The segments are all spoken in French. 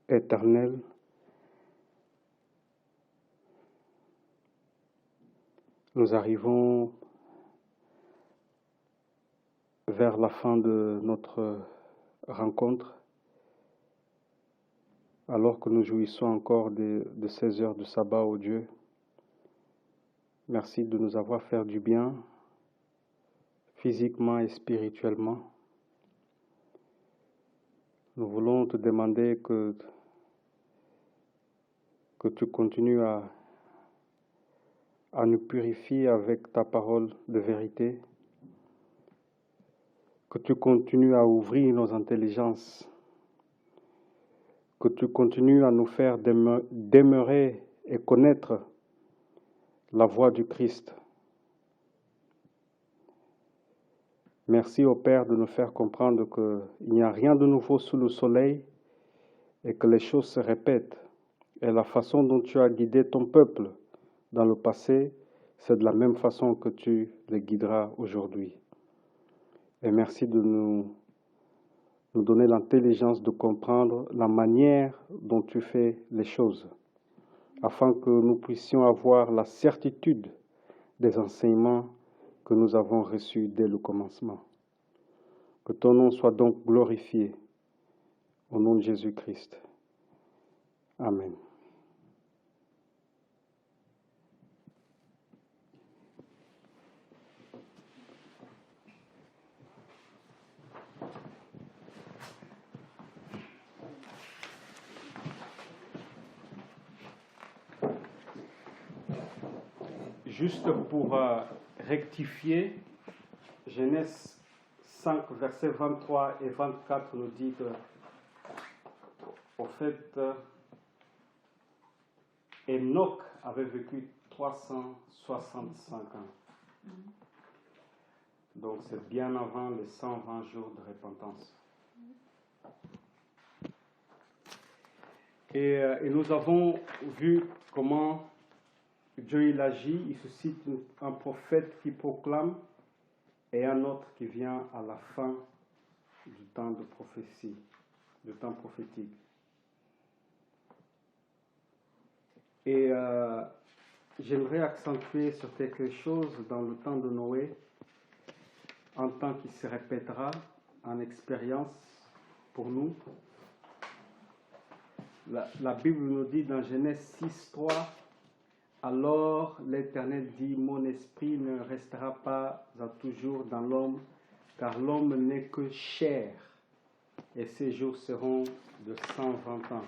éternel, nous arrivons vers la fin de notre rencontre, alors que nous jouissons encore de ces heures de sabbat, ô Dieu. Merci de nous avoir fait du bien, physiquement et spirituellement. Nous voulons te demander que tu continues à nous purifier avec ta parole de vérité, que tu continues à ouvrir nos intelligences, que tu continues à nous faire demeurer et connaître la voix du Christ. Merci au Père de nous faire comprendre qu'il n'y a rien de nouveau sous le soleil et que les choses se répètent. Et la façon dont tu as guidé ton peuple dans le passé, c'est de la même façon que tu les guideras aujourd'hui. Et merci de nous donner l'intelligence de comprendre la manière dont tu fais les choses, afin que nous puissions avoir la certitude des enseignements que nous avons reçus dès le commencement. Que ton nom soit donc glorifié au nom de Jésus-Christ. Amen. Juste pour rectifier, Genèse 5, versets 23 et 24 nous dit que, au fait, Enoch avait vécu 365 ans. Donc c'est bien avant les 120 jours de repentance. Et nous avons vu comment Dieu il agit, il suscite un prophète qui proclame et un autre qui vient à la fin du temps de prophétie, du temps prophétique. Et j'aimerais accentuer sur quelque chose dans le temps de Noé, un temps qui se répétera en expérience pour nous. La Bible nous dit dans Genèse 6, 3, « Alors l'Éternel dit, mon esprit ne restera pas à toujours dans l'homme, car l'homme n'est que chair, et ses jours seront de 120 ans. »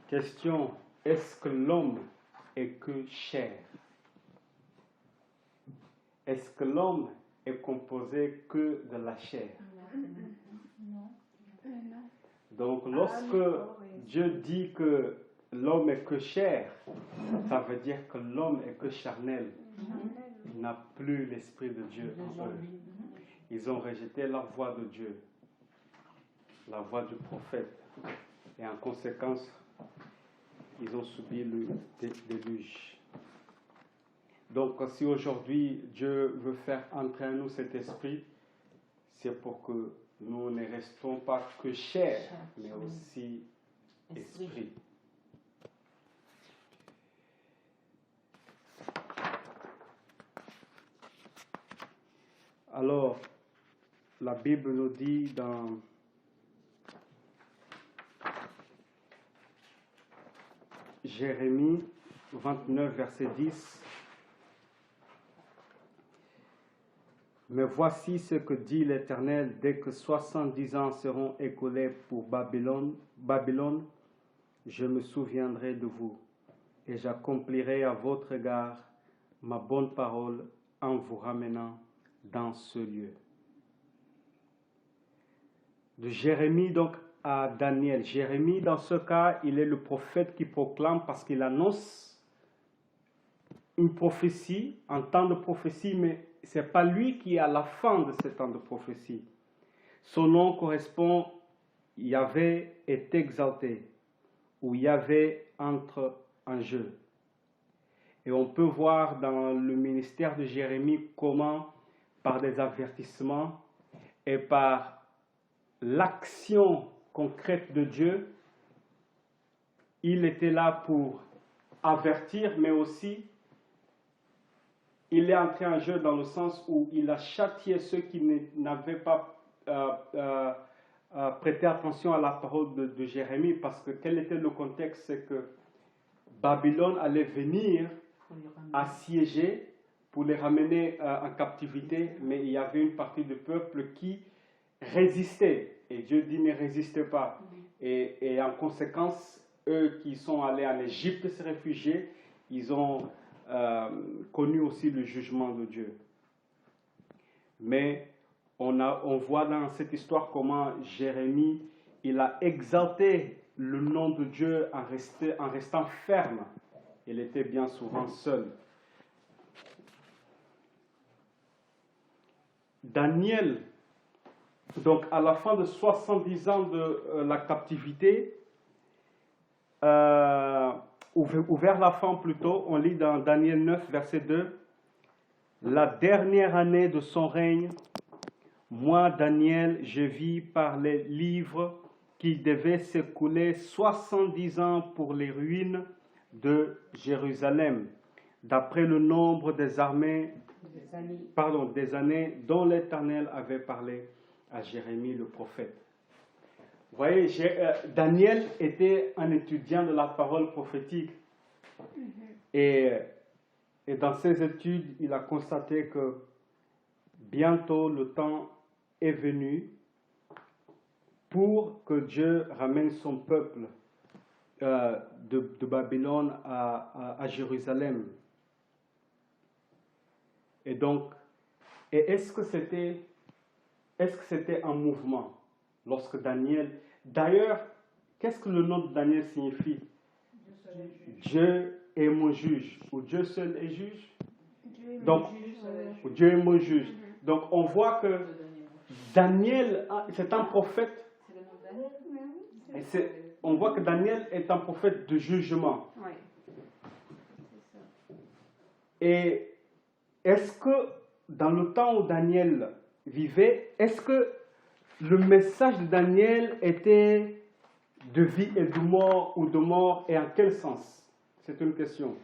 Question, est-ce que l'homme est que chair? Est-ce que l'homme est composé que de la chair? Non. Donc lorsque Dieu dit que l'homme est que chair, ça veut dire que l'homme est que charnel. Il n'a plus l'Esprit de Dieu en eux. Ils ont rejeté la voix de Dieu, la voix du prophète. Et en conséquence, ils ont subi le déluge. Donc si aujourd'hui Dieu veut faire entrer en nous cet esprit, c'est pour que nous ne restons pas que chair, mais aussi esprit. Alors, la Bible nous dit dans Jérémie 29, verset 10, « Mais voici ce que dit l'Éternel, dès que 70 ans seront écoulés pour Babylone, je me souviendrai de vous, et j'accomplirai à votre égard ma bonne parole en vous ramenant dans ce lieu. » De Jérémie donc à Daniel. Jérémie, dans ce cas, il est le prophète qui proclame parce qu'il annonce une prophétie, un temps de prophétie, mais ce n'est pas lui qui est à la fin de ce temps de prophétie. Son nom correspond, Yahvé est exalté, ou Yahvé entre en jeu. Et on peut voir dans le ministère de Jérémie comment, par des avertissements et par l'action concrète de Dieu. Il était là pour avertir, mais aussi il est entré en jeu dans le sens où il a châtié ceux qui n'avaient pas prêté attention à la parole de Jérémie, parce que quel était le contexte? C'est que Babylone allait venir assiéger pour les ramener en captivité, mais il y avait une partie du peuple qui résistait, et Dieu dit ne résistez pas, et en conséquence, eux qui sont allés en Égypte se réfugier, ils ont connu aussi le jugement de Dieu. Mais on voit dans cette histoire comment Jérémie, il a exalté le nom de Dieu en restant ferme. Il était bien souvent seul. Daniel, donc à la fin de 70 ans de la captivité, ou vers la fin plutôt, on lit dans Daniel 9, verset 2, « La dernière année de son règne, moi, Daniel, je vis par les livres qu'il devait s'écouler 70 ans pour les ruines de Jérusalem, d'après le nombre des armées, des années dont l'Éternel avait parlé à Jérémie le prophète. » Vous voyez, Daniel était un étudiant de la parole prophétique. Et dans ses études, il a constaté que bientôt le temps est venu pour que Dieu ramène son peuple de Babylone à Jérusalem. Et donc, est-ce que c'était un mouvement lorsque Daniel... D'ailleurs, qu'est-ce que le nom de Daniel signifie? Dieu est mon juge, ou Dieu seul est juge. Donc, Dieu est mon juge. Donc, on voit que Daniel, c'est un prophète. On voit que Daniel est un prophète de jugement. Et est-ce que dans le temps où Daniel vivait, est-ce que le message de Daniel était de vie et de mort, ou de mort, et en quel sens? C'est une question.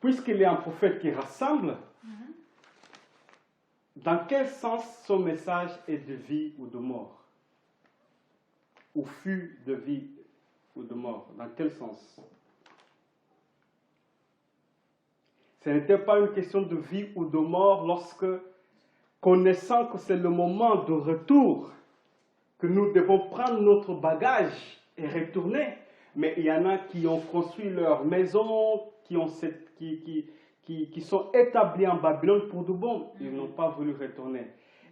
Puisqu'il est un prophète qui rassemble, dans quel sens son message est de vie ou de mort? Ou fut de vie ou de mort? Dans quel sens? Ce n'était pas une question de vie ou de mort lorsque, connaissant que c'est le moment de retour, que nous devons prendre notre bagage et retourner. Mais il y en a qui ont construit leur maison, qui sont établis en Babylone pour de bon. Ils n'ont pas voulu retourner.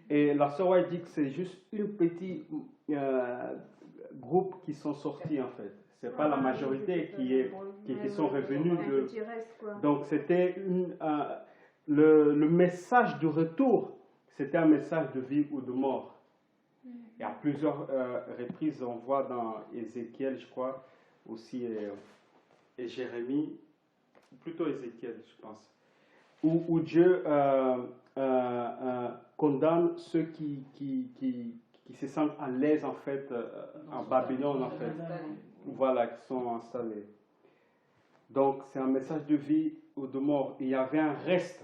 Et la sœur White dit que c'est juste un petit groupe qui sont sortis en fait. Ce n'est pas la majorité qui sont revenus. Donc c'était le message de retour, c'était un message de vie ou de mort. Et à plusieurs reprises, on voit dans Ézéchiel, je crois, aussi, et Jérémie, plutôt Ézéchiel, je pense, où Dieu condamne ceux qui se sentent à l'aise, en fait, en Babylone, en fait. Voilà, qui sont installés. Donc, c'est un message de vie ou de mort. Il y avait un reste.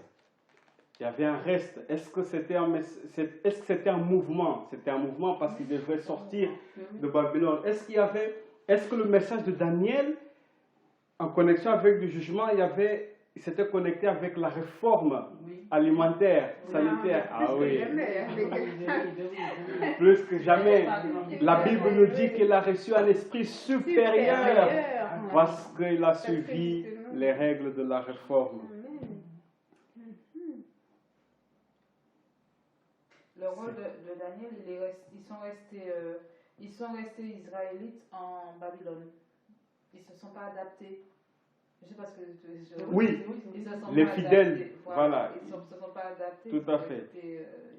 Il y avait un reste. Est-ce que c'était un mouvement? C'était un mouvement parce qu'il devait sortir de Babylone. Est-ce que le message de Daniel, en connexion avec le jugement, il s'était connecté avec la réforme alimentaire, sanitaire? Ah oui. Plus que jamais. La Bible nous dit qu'il a reçu un esprit supérieur parce qu'il a suivi les règles de la réforme. Le rôle de Daniel, ils sont restés israélites en Babylone. Ils ne se sont pas adaptés. Je sais pas ce que oui, les fidèles, voilà. Ils ne se sont pas adaptés. Tout à fait.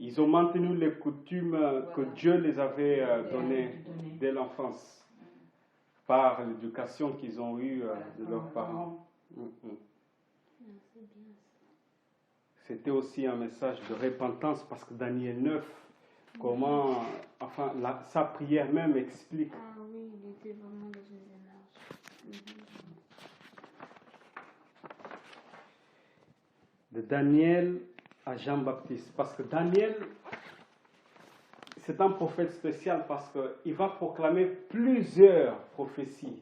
Ils ont maintenu les coutumes que Dieu les avait données dès l'enfance, par l'éducation qu'ils ont eue de leurs parents. C'était aussi un message de repentance parce que Daniel 9, comment, enfin, sa prière même explique. Ah oui, il était vraiment dans une démarche. De Daniel à Jean-Baptiste. Parce que Daniel, c'est un prophète spécial parce qu'il va proclamer plusieurs prophéties.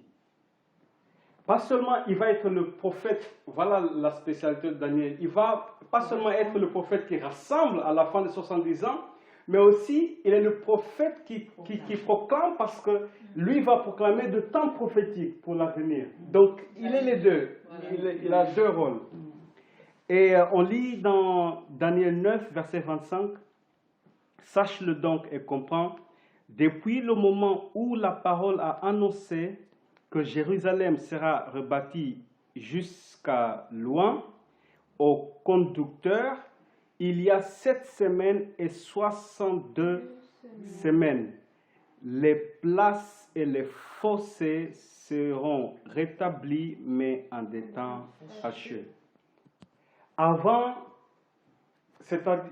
Pas seulement il va être le prophète, voilà la spécialité de Daniel, il va pas seulement être le prophète qui rassemble à la fin de 70 ans, mais aussi il est le prophète qui proclame parce que lui va proclamer de temps prophétiques pour l'avenir. Donc il est les deux, il a deux rôles. Et on lit dans Daniel 9, verset 25, « Sache-le donc et comprends, depuis le moment où la parole a annoncé que Jérusalem sera rebâtie jusqu'à loin, au conducteur, il y a 7 semaines et 62 semaines. Les places et les fossés seront rétablis, mais en des temps hacheux. » Avant, c'est-à-dire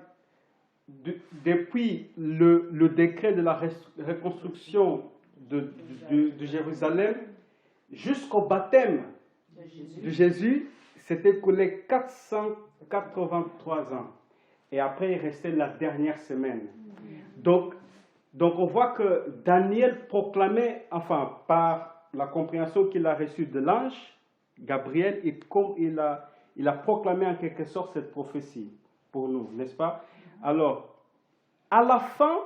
depuis le décret de la reconstruction de Jérusalem jusqu'au baptême de Jésus, s'est écoulé 483 ans. Et après, il restait la dernière semaine. Donc on voit que Daniel proclamait, enfin, par la compréhension qu'il a reçue de l'ange, Gabriel, et comme il a proclamé en quelque sorte cette prophétie pour nous, n'est-ce pas? Alors, à la fin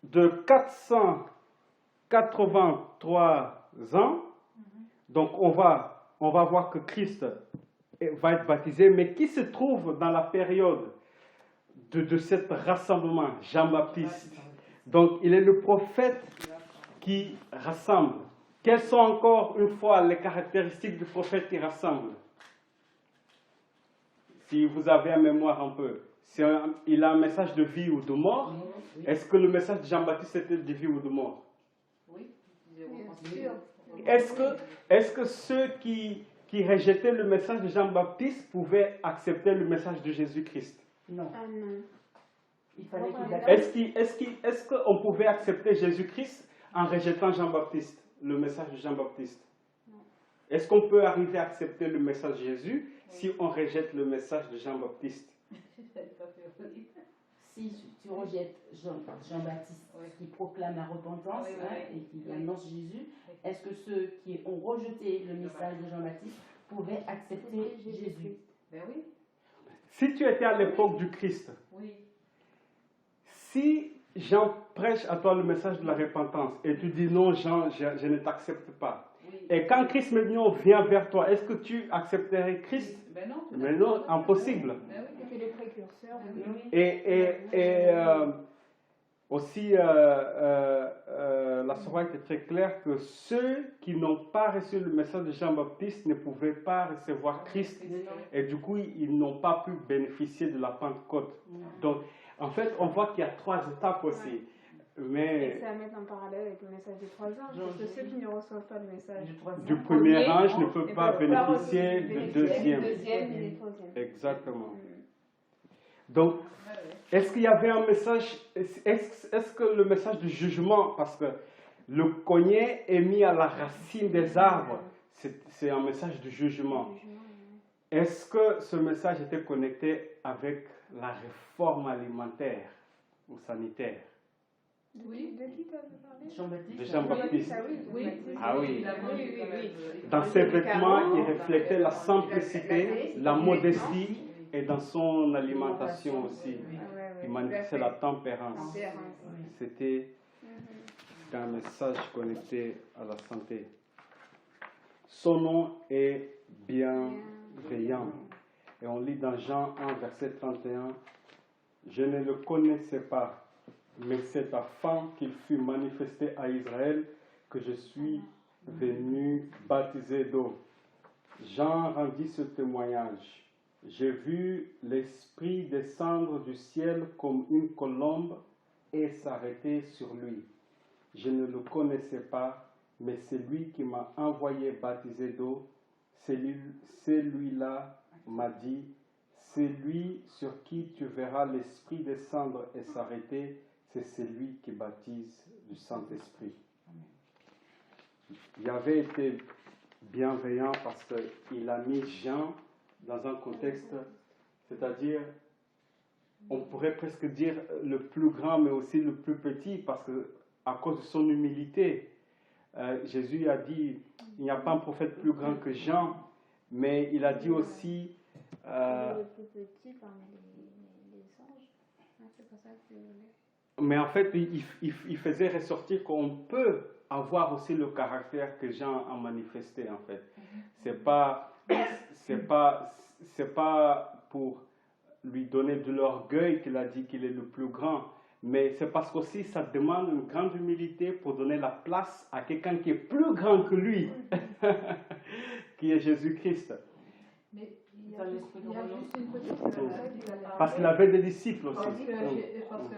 de 483 ans, donc on va voir que Christ va être baptisé, mais qui se trouve dans la période de ce rassemblement? Jean-Baptiste. Donc, il est le prophète qui rassemble. Quelles sont encore une fois les caractéristiques du prophète qui rassemble? Si vous avez en mémoire un peu, il a un message de vie ou de mort. Est-ce que le message de Jean-Baptiste était de vie ou de mort? Oui, Bien sûr. Est-ce que ceux qui rejetaient le message de Jean-Baptiste pouvaient accepter le message de Jésus-Christ? Non. Ah non. Il fallait qu'il Est-ce qu'on pouvait accepter Jésus-Christ en rejetant Jean-Baptiste, le message de Jean-Baptiste? Est-ce qu'on peut arriver à accepter le message de Jésus si on rejette le message de Jean-Baptiste? Si tu rejettes Jean-Baptiste qui proclame la repentance et qui annonce Jésus, est-ce que ceux qui ont rejeté le message de Jean-Baptiste pouvaient accepter Jésus? Ben oui. Si tu étais à l'époque du Christ, Oui. si Jean prêche à toi le message de la repentance et tu dis non, Jean, je ne t'accepte pas. Oui. Et quand Christ maintenant vient vers toi, est-ce que tu accepterais Christ? Ben non. Mais non, impossible. Ben oui. C'était les précurseurs. Ben oui. Et aussi, la Sourate était très claire que ceux qui n'ont pas reçu le message de Jean-Baptiste ne pouvaient pas recevoir Christ. Et du coup, ils n'ont pas pu bénéficier de la Pentecôte. Donc, en fait, on voit qu'il y a 3 étapes aussi. Mais C'est à mettre en parallèle avec le message des 3 anges. Parce que ceux qui ne reçoivent pas le message du premier ange ne ne peuvent pas bénéficier du deuxième. et du troisième. Exactement. Donc, est-ce qu'il y avait un message, est-ce que le message du jugement, parce que le cognet est mis à la racine des arbres, c'est un message de jugement. Est-ce que ce message était connecté avec la réforme alimentaire ou sanitaire? Oui. De qui tu avais parlé? Jean-Baptiste. De Jean-Baptiste. Oui. Ah oui. Oui. Dans ses vêtements, il reflétait la simplicité, la modestie, et dans son alimentation aussi. Il manifestait la tempérance. C'était un message connecté à la santé. Son nom est bienveillant. Et on lit dans Jean 1, verset 31, « Je ne le connaissais pas, mais c'est afin qu'il fût manifesté à Israël que je suis venu baptiser d'eau. » Jean rendit ce témoignage. « J'ai vu l'Esprit descendre du ciel comme une colombe et s'arrêter sur lui. Je ne le connaissais pas, mais c'est lui qui m'a envoyé baptiser d'eau. Celui-là m'a dit, celui sur qui tu verras l'Esprit descendre et s'arrêter, c'est celui qui baptise du Saint-Esprit. Yahvé était bienveillant parce qu'il a mis Jean dans un contexte, c'est-à-dire, on pourrait presque dire le plus grand, mais aussi le plus petit, parce que à cause de son humilité, Jésus a dit, il n'y a pas un prophète plus grand que Jean, mais il a dit aussi... le plus petit parmi les anges. C'est pas ça que... Mais en fait, il faisait ressortir qu'on peut avoir aussi le caractère que Jean a manifesté, en fait. C'est pas pour lui donner de l'orgueil qu'il a dit qu'il est le plus grand, mais c'est parce qu'aussi ça demande une grande humilité pour donner la place à quelqu'un qui est plus grand que lui, qui est Jésus-Christ. Mais il y a juste une petite Parce qu'il avait des disciples aussi. Parce que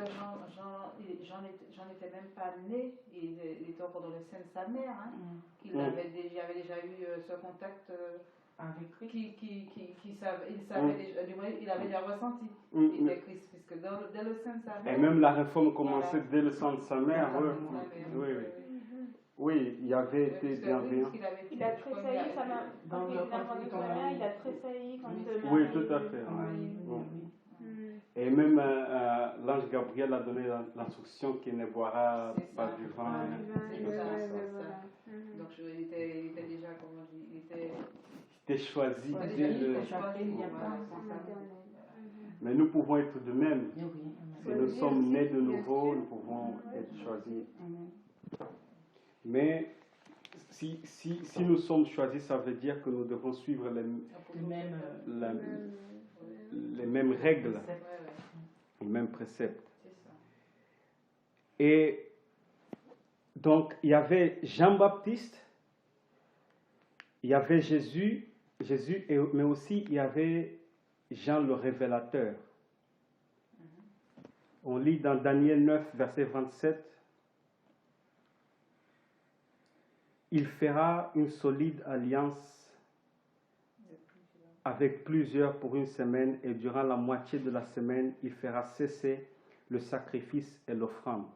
Jean n'était même pas né, il était encore dans le sein de sa mère, hein, qu'il avait déjà eu ce contact avec Christ, il avait déjà ressenti, il était Christ, puisque dès le sein de sa mère. Et même la réforme commençait dès le sein de sa mère. Oui, il avait été bienveillant. Il a tressailli, quand il a entendu sa mère, il a tressailli quand oui, tout à fait. Et même l'ange Gabriel a donné l'instruction qu'il ne boira pas du vin. Donc il était déjà, comment on dit, il était choisi dès le... Mais nous pouvons être de même. Si nous sommes nés de nouveau, nous pouvons être choisis. Mais si nous sommes choisis, ça veut dire que nous devons suivre les mêmes règles, les mêmes préceptes. Et donc, il y avait Jean-Baptiste, il y avait Jésus, mais aussi il y avait Jean le révélateur. On lit dans Daniel 9, verset 27. Il fera une solide alliance avec plusieurs pour une semaine, et durant la moitié de la semaine, il fera cesser le sacrifice et l'offrande.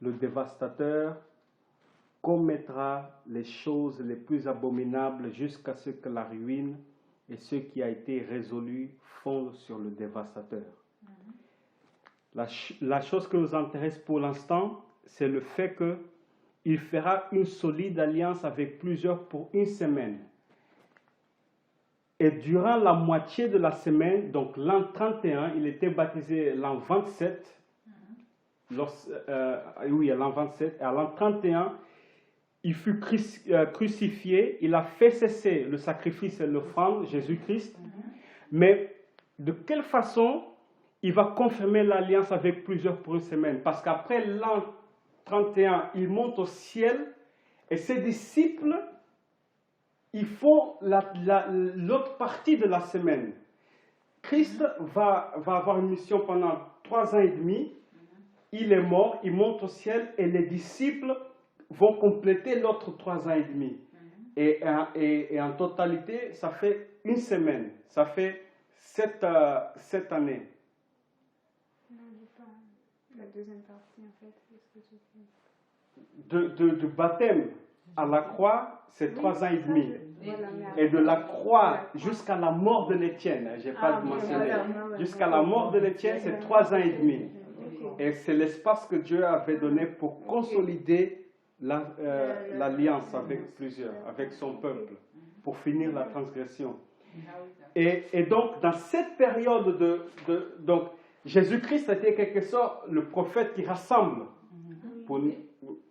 Le dévastateur commettra les choses les plus abominables jusqu'à ce que la ruine et ce qui a été résolu fondent sur le dévastateur. La chose qui nous intéresse pour l'instant, c'est le fait que il fera une solide alliance avec plusieurs pour une semaine. Et durant la moitié de la semaine, donc l'an 31, il était baptisé l'an 27. L'an 27. Et à l'an 31, il fut crucifié. Il a fait cesser le sacrifice et l'offrande, Jésus-Christ. Mais de quelle façon il va confirmer l'alliance avec plusieurs pour une semaine? Parce qu'après l'an 31, il monte au ciel et ses disciples, ils font l'autre partie de la semaine. Christ va avoir une mission pendant 3 ans et demi. Il est mort, il monte au ciel et les disciples vont compléter l'autre 3 ans et demi. Et en totalité, ça fait une semaine. Ça fait 7 années. La deuxième partie, en fait, du baptême à la croix, c'est 3 ans et demi. Et de la croix jusqu'à la mort de l'Étienne, je n'ai pas mentionné. Jusqu'à la mort de l'Étienne, c'est 3 ans et demi. Et c'est l'espace que Dieu avait donné pour consolider l'alliance avec plusieurs, avec son peuple, pour finir la transgression. Et donc, dans cette période donc, Jésus-Christ était en quelque sorte le prophète qui rassemble.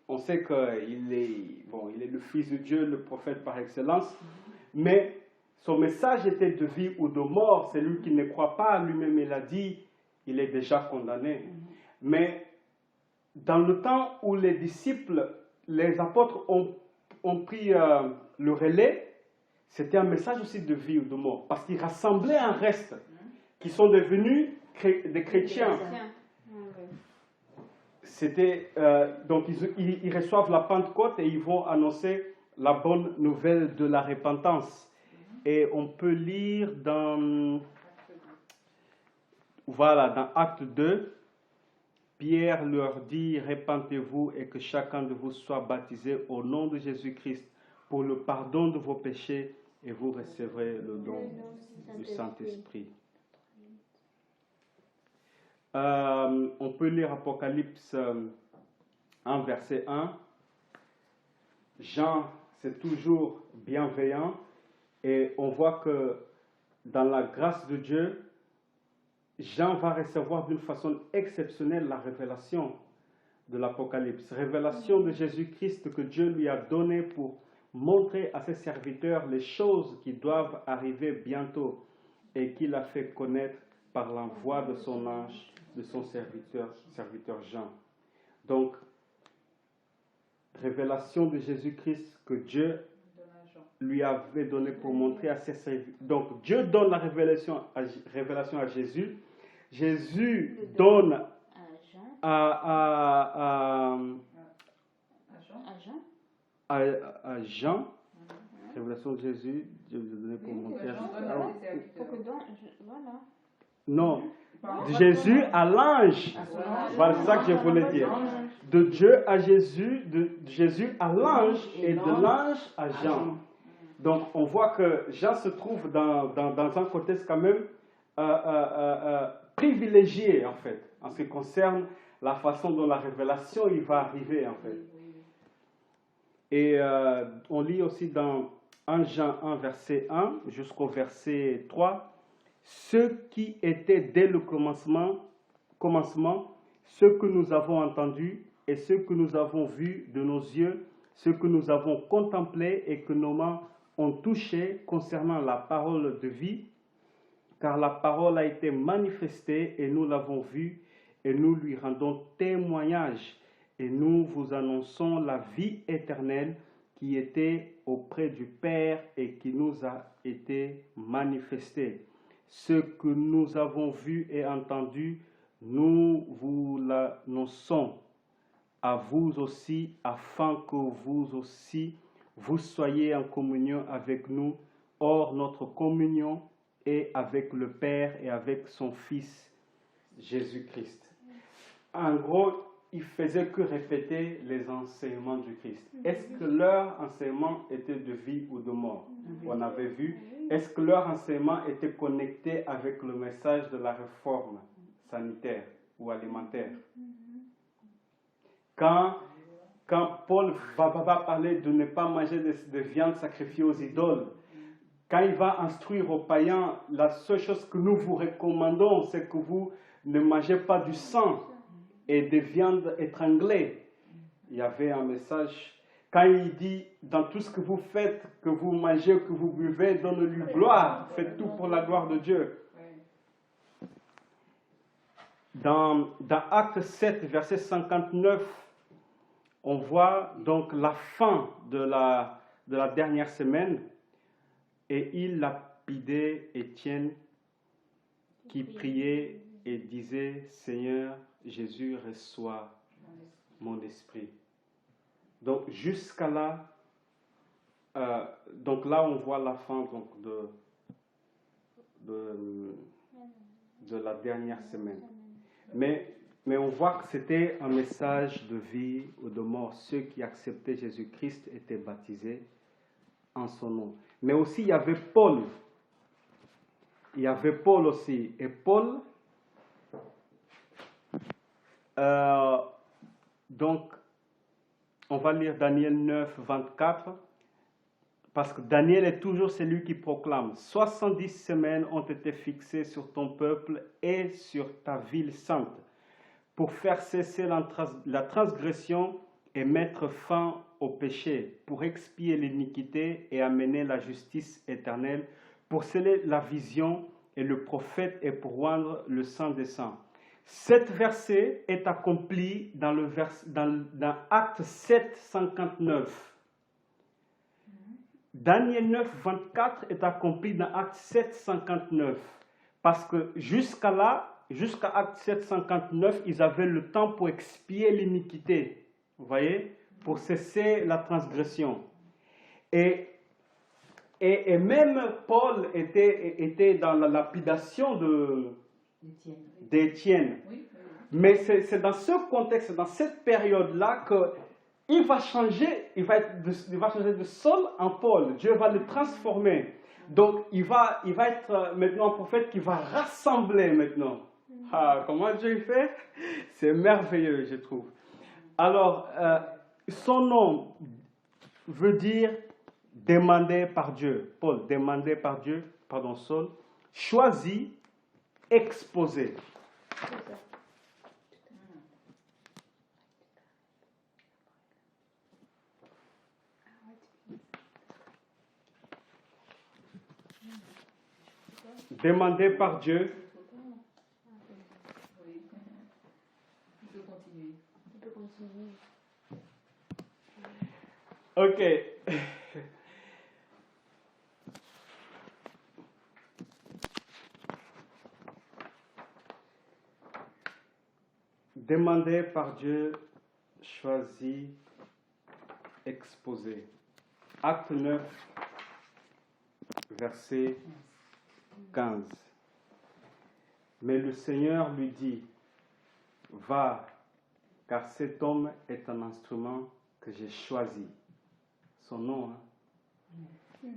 On sait qu'il est le Fils de Dieu, le prophète par excellence, mais son message était de vie ou de mort. C'est lui qui ne croit pas, lui-même il a dit, il est déjà condamné. Mais dans le temps où les disciples, les apôtres ont pris le relais, c'était un message aussi de vie ou de mort, parce qu'ils rassemblaient un reste, qui sont devenus des chrétiens. Donc ils reçoivent la Pentecôte et ils vont annoncer la bonne nouvelle de la repentance. Et on peut lire dans voilà, dans Acte 2, Pierre leur dit, répentez-vous et que chacun de vous soit baptisé au nom de Jésus-Christ pour le pardon de vos péchés et vous recevrez le don du Saint-Esprit. On peut lire Apocalypse 1, verset 1. Jean, c'est toujours bienveillant et on voit que dans la grâce de Dieu, Jean va recevoir d'une façon exceptionnelle la révélation de l'Apocalypse. Révélation de Jésus-Christ que Dieu lui a donnée pour montrer à ses serviteurs les choses qui doivent arriver bientôt et qu'il a fait connaître par l'envoi de son ange, de son serviteur Jean. Donc, révélation de Jésus-Christ que Dieu lui avait donné pour montrer à ses serviteurs. Donc, Dieu donne la révélation à Jésus. Jésus donne à Jean. Révélation de Jésus, Dieu lui a donné pour montrer à non, de Jésus à l'ange. Voilà, c'est ça que je voulais dire. De Dieu à Jésus, de Jésus à l'ange et de l'ange à Jean. Donc, on voit que Jean se trouve dans un contexte quand même privilégié, en fait, en ce qui concerne la façon dont la révélation il va arriver, en fait. Et on lit aussi dans 1 Jean 1, verset 1 jusqu'au verset 3, ce qui était dès le commencement, ce que nous avons entendu et ce que nous avons vu de nos yeux, ce que nous avons contemplé et que nos mains ont touché concernant la parole de vie, car la parole a été manifestée et nous l'avons vue et nous lui rendons témoignage et nous vous annonçons la vie éternelle qui était auprès du Père et qui nous a été manifestée. Ce que nous avons vu et entendu, nous vous l'annonçons à vous aussi, afin que vous aussi, vous soyez en communion avec nous. Or, notre communion est avec le Père et avec son Fils, Jésus-Christ. En gros, ils ne faisaient que répéter les enseignements du Christ. Est-ce que leur enseignement était de vie ou de mort? On avait vu. Est-ce que leur enseignement était connecté avec le message de la réforme sanitaire ou alimentaire? Quand Paul va parler de ne pas manger de viande sacrifiée aux idoles, quand il va instruire aux païens, la seule chose que nous vous recommandons, c'est que vous ne mangez pas du sang et des viandes étranglées. Il y avait un message. Quand il dit, dans tout ce que vous faites, que vous mangez, que vous buvez, donne-lui gloire. Faites tout pour la gloire de Dieu. Dans Acte 7, verset 59, on voit donc la fin de la dernière semaine. Et il lapidait Étienne qui priait et disait, Seigneur Jésus, reçois mon esprit. Donc jusqu'à là, donc là on voit la fin donc, de la dernière semaine. Mais on voit que c'était un message de vie ou de mort. Ceux qui acceptaient Jésus-Christ étaient baptisés en son nom. Mais aussi il y avait Paul. Il y avait Paul aussi. Et Paul, donc, on va lire Daniel 9, 24, parce que Daniel est toujours celui qui proclame. 70 semaines ont été fixées sur ton peuple et sur ta ville sainte, pour faire cesser la transgression et mettre fin au péché, pour expier l'iniquité et amener la justice éternelle, pour sceller la vision et le prophète et pour rendre le sang des saints. Cet verset est accompli dans Acte 7, 59. Daniel 9, 24 est accompli dans Acte 7, 59. Parce que jusqu'à Acte 7, 59, ils avaient le temps pour expier l'iniquité. Vous voyez? Pour cesser la transgression. Et même Paul était dans la lapidation d'Étienne. Oui, oui. Mais c'est dans ce contexte, dans cette période-là qu'il va changer, il va changer de Saul en Paul. Dieu va le transformer. Donc, il va être maintenant un prophète qui va rassembler maintenant. Ah, comment Dieu fait? C'est merveilleux, je trouve. Alors, son nom veut dire demandé par Dieu. Paul, demandé par Dieu, pardon, Saul, choisi, exposé. Demandé par Dieu. Oui. Tu peux continuer. Tu peux continuer. Ok. Demandé par Dieu, choisi, exposé. Acte 9, verset 15. Mais le Seigneur lui dit, va, car cet homme est un instrument que j'ai choisi. Son nom, hein,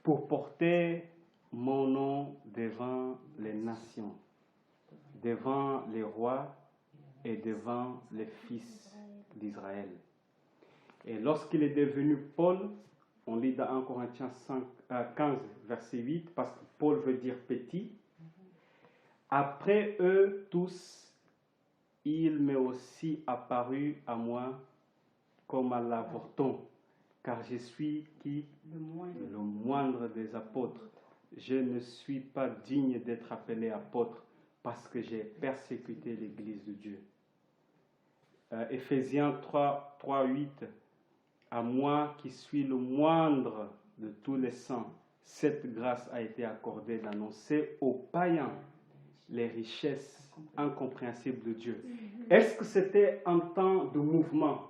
pour porter mon nom devant les nations, devant les rois et devant les fils d'Israël. Et lorsqu'il est devenu Paul, on lit dans 1 Corinthiens 15, verset 8, parce que Paul veut dire petit. Après eux tous, il m'est aussi apparu à moi comme à l'avorton, car je suis qui? Le moindre des apôtres. Je ne suis pas digne d'être appelé apôtre parce que j'ai persécuté l'Église de Dieu. Éphésiens 3, 8. À moi qui suis le moindre de tous les saints, cette grâce a été accordée d'annoncer aux païens les richesses incompréhensibles de Dieu. Est-ce que c'était un temps de mouvement?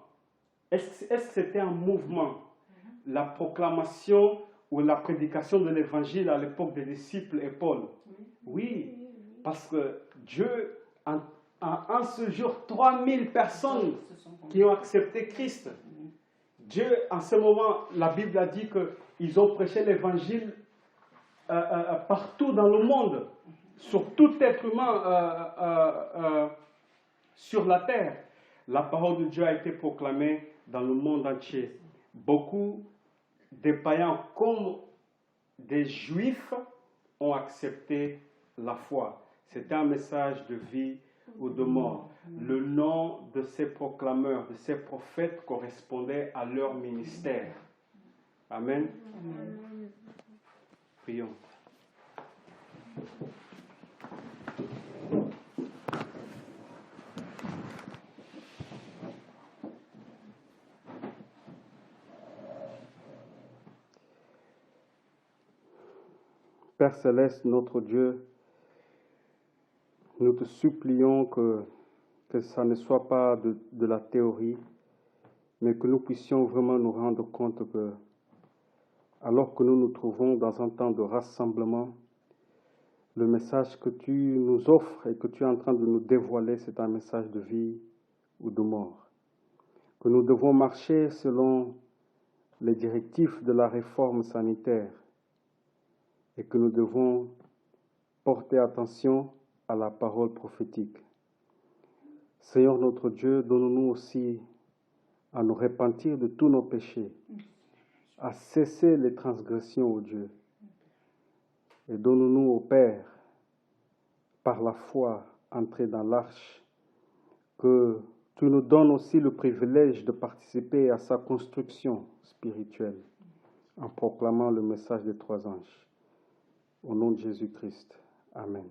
Est-ce que c'était un mouvement? La proclamation ou la prédication de l'évangile à l'époque des disciples et Paul? Oui, parce que Dieu, en ce jour, 3000 personnes qui ont accepté Christ. Dieu, en ce moment, la Bible a dit qu'ils ont prêché l'évangile partout dans le monde, sur tout être humain sur la terre. La parole de Dieu a été proclamée dans le monde entier. Beaucoup de païens comme des juifs ont accepté la foi. C'était un message de vie ou de mort. Le nom de ces proclameurs, de ces prophètes correspondait à leur ministère. Amen. Amen. Prions. Père Céleste, notre Dieu, nous te supplions que ça ne soit pas de la théorie, mais que nous puissions vraiment nous rendre compte que, alors que nous nous trouvons dans un temps de rassemblement, le message que tu nous offres et que tu es en train de nous dévoiler, c'est un message de vie ou de mort. Que nous devons marcher selon les directives de la réforme sanitaire et que nous devons porter attention à la parole prophétique. Seigneur notre Dieu, donne-nous aussi à nous repentir de tous nos péchés, à cesser les transgressions, ô Dieu. Et donne-nous, ô Père, par la foi, entrer dans l'arche, que tu nous donnes aussi le privilège de participer à sa construction spirituelle en proclamant le message des 3 anges. Au nom de Jésus-Christ. Amen.